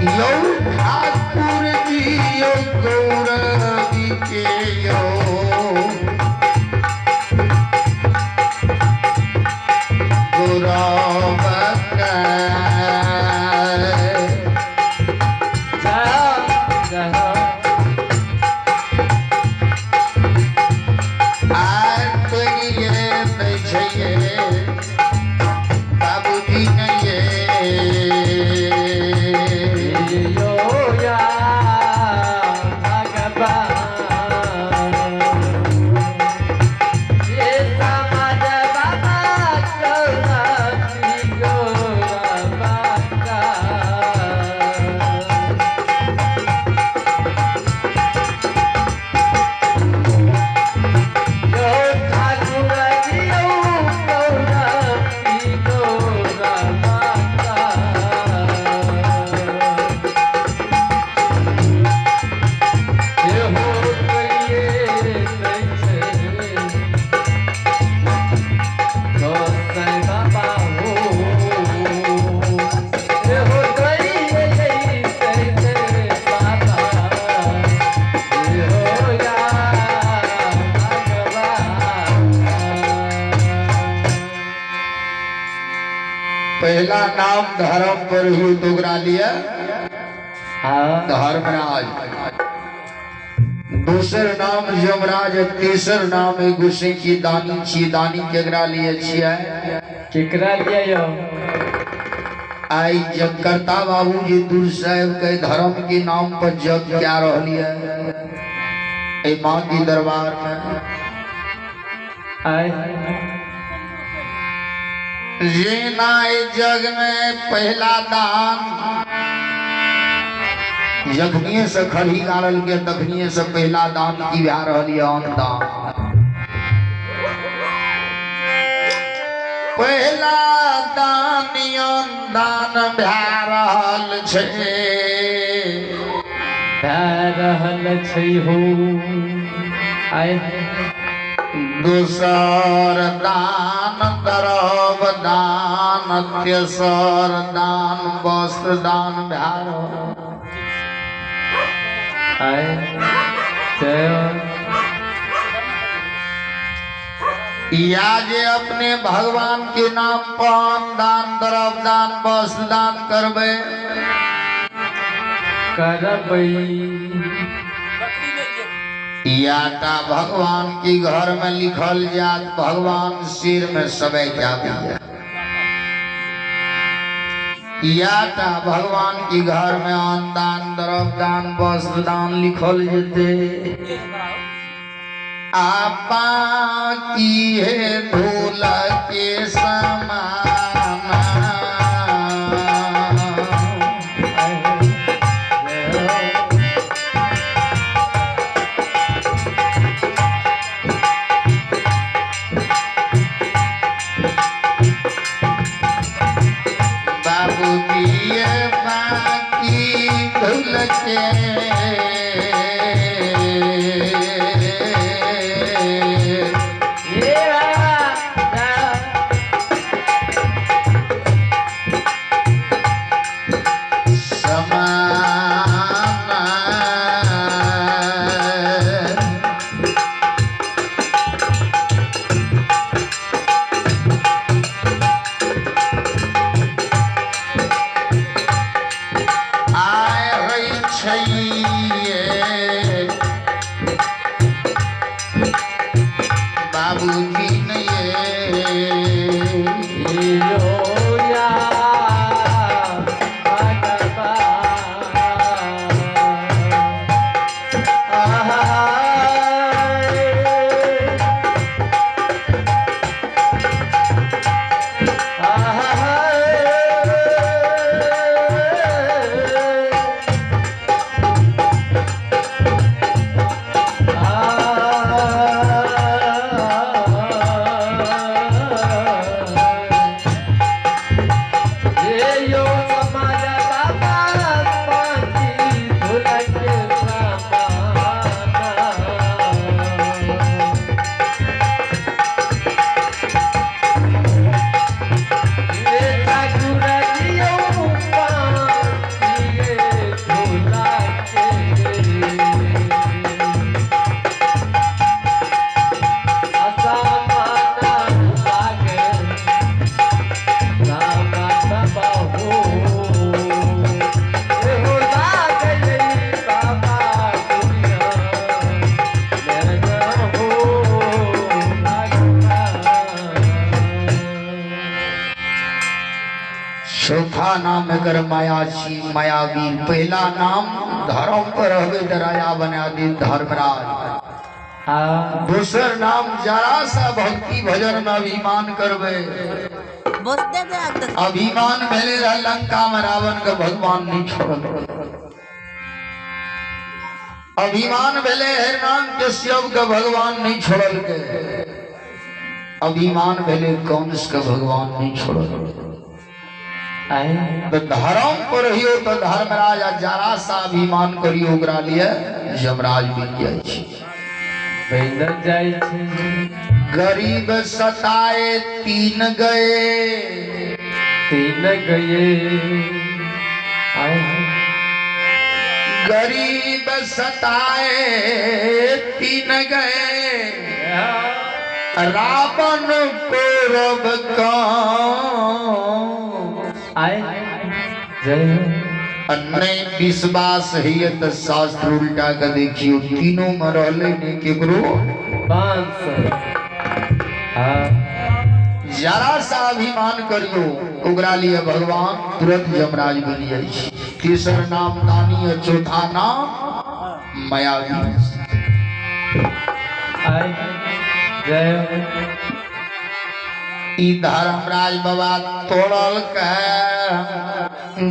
यो ठाकुर जी यो गौरवी के यो गौरव पहला नाम धर्म पर ही दोगरा लिया धर्मराज, दूसर नाम यमराज, तीसर नाम है गुस्से की दानी छी दानी केकरा लिए छिया केकरा लिया यो आई जग करता बाबू जी दूर साहब के धर्म के नाम पर जग क्या रह लिया ए मां की दरबार में आई ये नाय जग में पहला दान यखनिए से खड़ी गाड़ल के तखनिए से पहला दान की भा रही दान पहला दान दान भा रहल छै हो आय दूसर दान द्रव दान तेसर दान वस्त्र दान भा या जे अपने भगवान के नाम पर दान द्रव दान वस्त्र दान करबे याटा भगवान की घर में लिखल जात भगवान सिर में सबे जाबे याटा भगवान की घर में अन्न दान द्रव दान वस्त्र दान लिखल जेते आपा की है धूल के समान नाम एकर माया छी मायावी। पहला नाम धर्म पर रहबे त राजा बना दे धर्मराज। हाँ दूसर नाम जरा सा भक्ति भजन में अभिमान करबे। अभिमान भेले लंका में रावण के भगवान नहीं छोड़ल। अभिमान भेले हरिनाम के शिव के भगवान नहीं छोड़ल के। अभिमान भेले कंस के भगवान नहीं छोड़ल। तो धर्म पर रहियो तो धर्मराज जरा सा अभिमान करियो ओकरा लिए यमराज मिल जाय छै। बंदर जाय छै। गरीब सताए तीन गए। गरीब सताए तीन गए। रावण को रब का नहीं विश्वास है तो शास्त्र उल्टा के देखियो तीनों में रहले ने केकरो जरा सा अभिमान करियो ओकरा लिए भगवान तुरंत यमराज बन जाय छै। तीसर नाम दानी, चौथा नाम मायावी। ई धर्मराज बाबा तोड़ल के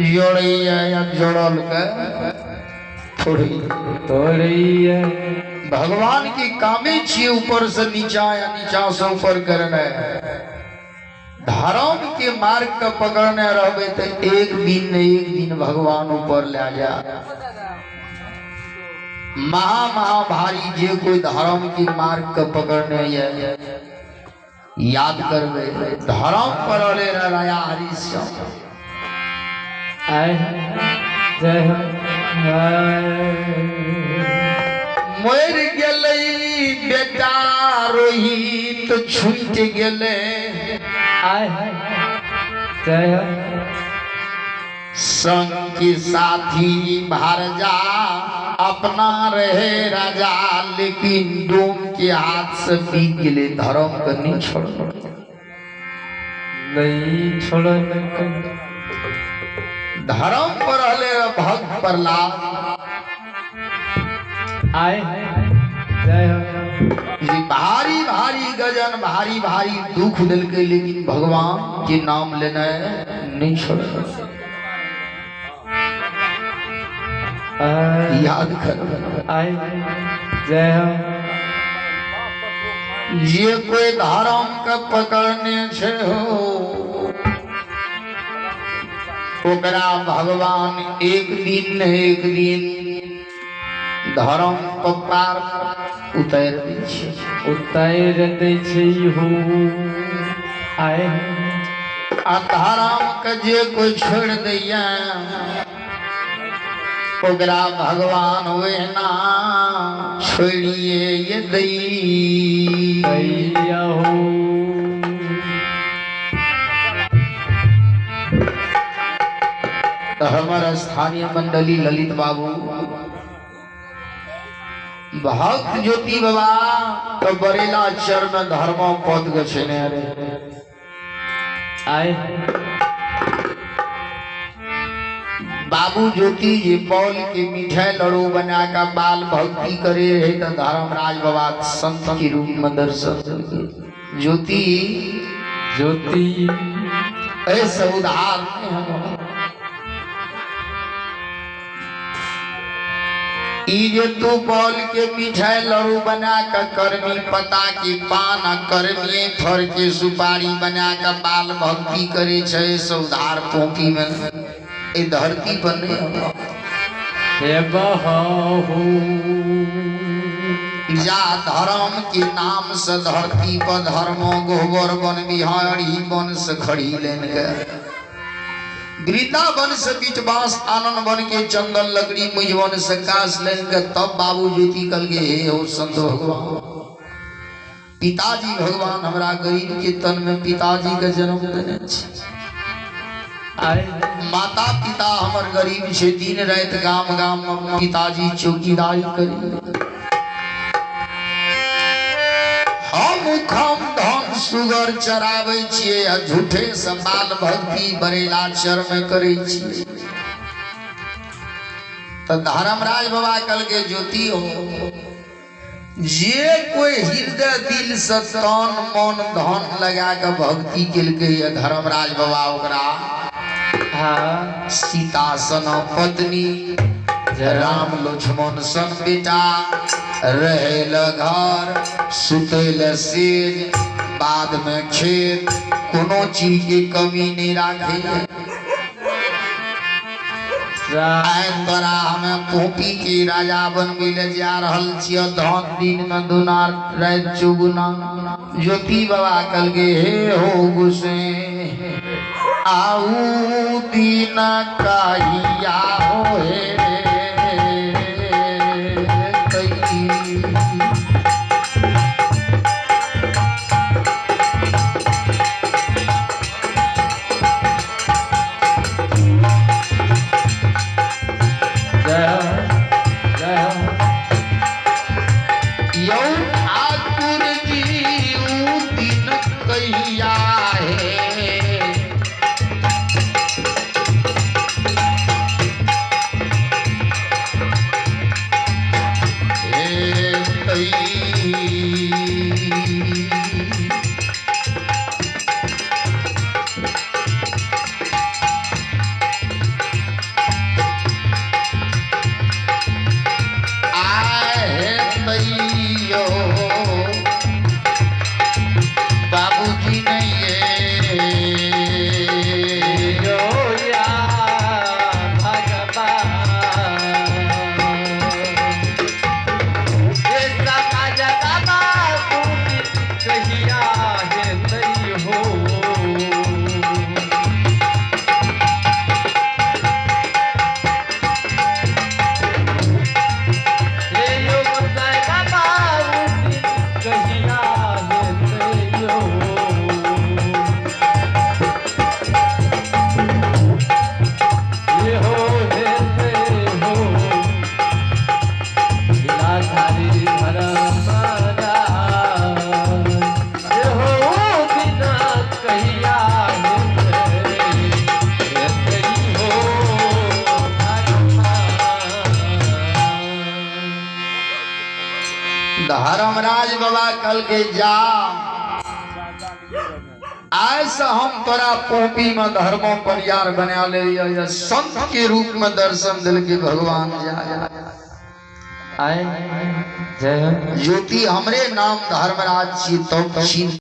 जोड़िया या जोड़ल के तोड़िया। भगवान की कामे छी ऊपर से नीचा या नीचा से ऊपर करना। धर्म के मार्ग का पकड़ने रहबे तो एक दिन न एक दिन भगवान ऊपर ले जा। महा भारी जे कोई धर्म के मार्ग का पकड़ने याद करबे धर्म पर ले राजा हरिश्चंद्र। मर गेलै बेटा रोहित छूट गेलै। संग के साथी भारजा अपना रहे राजा लेकिन डोम के हाथ से बीत गेले। धर्म के नहीं छोड़ धर्म पर रहले भक्त प्रहलाद। भारी भारी गजन भारी भारी दुख दिल के लेकिन भगवान के नाम लेना नहीं छोड़। याद कर ये कोई धर्म का पकड़ने से हो ओकरा भगवान एक दिन न एक दिन धर्म पर पार उतार दै छै हो। धर्म के जे कोई छोड़ दैया ओकरा भगवान वे ना छोड़िए ये दैया हो। तो हमारा स्थानीय मंडली ललित बाबू भक्त ज्योति बाबा तो बरेला चरण धर्म पद गछने रे बाबू ज्योति ये पौल के मिठाई लड़ू बना का बाल भक्ति करे रहे तो धर्मराज बाबा संत के रूप में दर्शन ज्योति ज्योति ऐसे उदाहरण ये तू पौल के मिठाई लड़ू बना कर कर्मी पता की पान कर्मी फर के सुपारी बना कर बाल भक्ति करे छे सौधार पोकी में ए धरती पर नहीं जा धर्म के नाम से धरती पर धर्मो गोबर बन बिहारी बन से खड़ी लेन गए वृंदावन से बीच बांस आनंद बन के चंदन लकड़ी मुझवन से काश लेन के तब बाबू ज्योति कल के हे हो संत भगवान पिताजी भगवान हमरा गरीब के तन में पिताजी के जन्म देने माता पिता हमर गरीब छे दिन रात गाम गाम में पिताजी चौकीदारी करी हम धन सुगर चराबै छियै आ झूठे से बाल भक्ति बरेलाचर में करै छियै। तो धर्मराज बाबा कल के ज्योति हो जे कोई हृदय दिल से तन मन धन लगा के भक्ति केलकै धर्मराज बाबा ओकरा हाँ सीता सन पत्नी राम लक्ष्मण सन बेटा रहेल घर सुतेल सेज बाद में खेत कोनो चीज की कमी नहीं राखे। तोरा हमें पोपी के राजा बनबे ले जा रहल छियै धन दिन में दुना रात चुगुना। ज्योति बाबा कल के हे हो गुसे आऊ दिन कहिया हो हे धर्मराज बाबा कल के जा ऐसा हम तोरा पोपी में धर्मों परिवार बना ले संत के रूप में दर्शन दिल के भगवान जा आए जय ज्योति हमरे नाम धर्मराज छी तो